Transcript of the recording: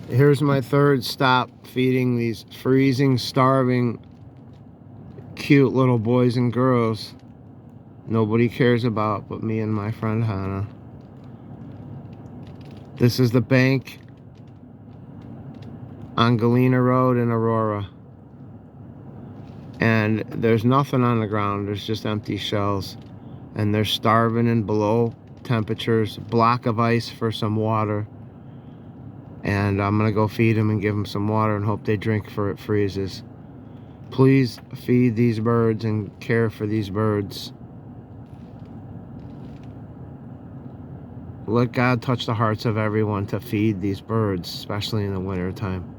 Here's my third stop feeding these freezing, starving, cute little boys and girls nobody cares about but me and my friend Hannah. This is the bank on Galena Road in Aurora. And there's nothing on the ground, there's just empty shells. And they're starving in below temperatures, block of ice for some water. And I'm gonna go feed them and give them some water and hope they drink before it freezes. Please feed these birds and care for these birds. Let God touch the hearts of everyone to feed these birds, especially in the winter time.